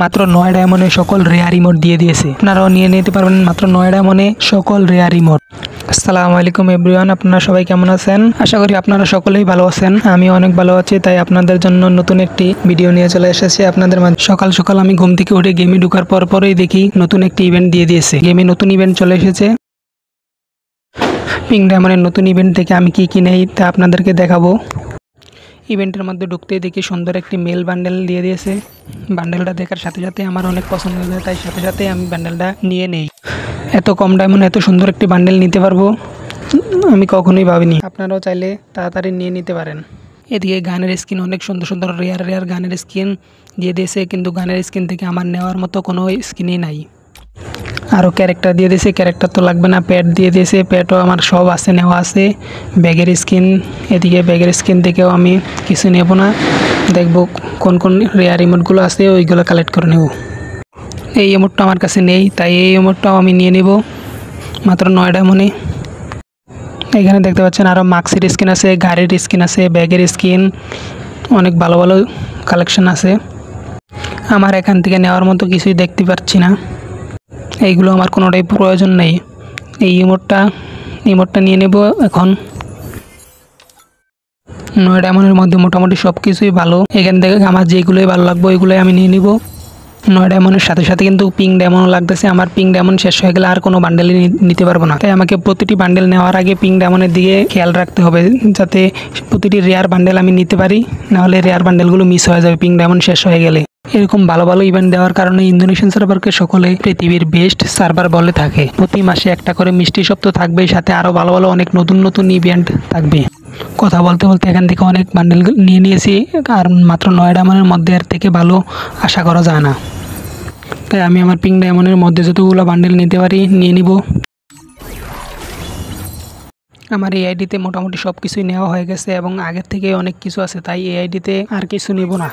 মাত্র 9 ডায়মন্ডে সকল rare emote দিয়ে দিয়েছে। আপনারাও নিয়ে নিতে পারবেন মাত্র 9 ডায়মন্ডে সকল রেয়ার ইমোট। আসসালামু আলাইকুম এভরিওয়ান, আপনারা সবাই কেমন আছেন? আশা করি আপনারা সকলেই ভালো আছেন। আমি অনেক ভালো আছি, তাই আপনাদের জন্য নতুন একটি ভিডিও নিয়ে চলে এসেছি আপনাদের মাঝে। সকাল সকাল আমি ঘুম থেকে উঠে গেমে ঢোকার পরই দেখি নতুন একটি ইভেন্ট দিয়ে দিয়েছে। গেমে নতুন ইভেন্ট চলে এসেছে। পিঙ্ক ডায়মন্ডের নতুন ইভেন্ট থেকে আমি কি নেই তা আপনাদেরকে দেখাবো। ইভেন্টের মধ্যে ঢুকতেই দেখি সুন্দর একটি মেল বান্ডেল দিয়ে দিয়েছে। বান্ডেলটা দেখার সাথে সাথে আমার অনেক পছন্দ হয়ে যায়, তাই সাথে সাথে আমি বান্ডেলটা নিয়ে নেই। এত কম ডায়মন্ডে এত সুন্দর একটি বান্ডেল নিতে পারবো আমি কখনোই ভাবিনি। আপনারাও চাইলে তাড়াতাড়ি নিয়ে নিতে পারেন। এদিকে গানের স্কিন অনেক সুন্দর সুন্দর রেয়ার গানের স্কিন দিয়ে দিয়েছে, কিন্তু গানের স্কিন থেকে আমার নেওয়ার মতো কোনো স্কিনই নাই। আরও ক্যারেক্টার দিয়ে দিয়েছে, ক্যারেক্টার তো লাগবে না, প্যাড দিয়ে দিয়েছে, প্যাডও আমার সব আছে, নেওয়া আছে। ব্যাগের স্কিন, এদিকে ব্যাগের স্কিন থেকেও আমি কিছু নেব না, দেখব কোন কোন রেয়ার ইমোটগুলো আছে ওইগুলো কালেক্ট করে নেব। এই ইমোটটা আমার কাছে নেই, তাই এই ইমোটটাও আমি নিয়ে নেব মাত্র 9 ডায়মন্ডে। এখানে দেখতে পাচ্ছেন আরও মাস্কের স্কিন আছে, গাড়ির স্কিন আছে, ব্যাগের স্কিন, অনেক ভালো ভালো কালেকশন আছে। আমার এখান থেকে নেওয়ার মতো কিছুই দেখতে পাচ্ছি না, এইগুলো আমার কোনোটাই প্রয়োজন নেই। এই ইমোটটা নিয়ে নেব এখন। 9 ডায়মন্ডের মধ্যে মোটামুটি সব কিছুই ভালো। এখান থেকে আমার যেগুলোই ভালো লাগবে ওইগুলোই আমি নিয়ে নিব। 9 ডায়মন্ডের সাথে সাথে কিন্তু পিঙ্ক ডায়মন্ড লাগতেছে। আমার পিঙ্ক ডায়মন্ড শেষ হয়ে গেলে আর কোনো বান্ডেলই নিতে পারবো না, তাই আমাকে প্রতিটি বান্ডেল নেওয়ার আগে পিঙ্ক ডায়মন্ডের দিকে খেয়াল রাখতে হবে, যাতে প্রতিটি রেয়ার বান্ডেল আমি নিতে পারি, নাহলে রেয়ার বান্ডেলগুলো মিস হয়ে যাবে পিঙ্ক ডায়মন্ড শেষ হয়ে গেলে। এরকম ভালো ভালো ইভেন্ট দেওয়ার কারণে ইন্দোনেশিয়ান সার্ভারকে সকলে পৃথিবীর বেস্ট সার্ভার বলে থাকে। প্রতি মাসে একটা করে মিষ্টি সপ্তাহ থাকবে, সাথে আরও ভালো ভালো অনেক নতুন নতুন ইভেন্ট থাকবে। কথা বলতে বলতে এখান থেকে অনেক বান্ডেল নিয়ে নিয়েছি, আর মাত্র 9 ডায়মন্ডের মধ্যে এর থেকে ভালো আশা করা যায় না, তাই আমি আমার পিঙ্ক ডায়মন্ডের মধ্যে যতগুলো বান্ডেল নিতে পারি নিয়ে নিব। আমার এই আইডিতে মোটামুটি সব কিছুই নেওয়া হয়ে গেছে এবং আগের থেকে অনেক কিছু আছে, তাই এই আইডিতে আর কিছু নিব না।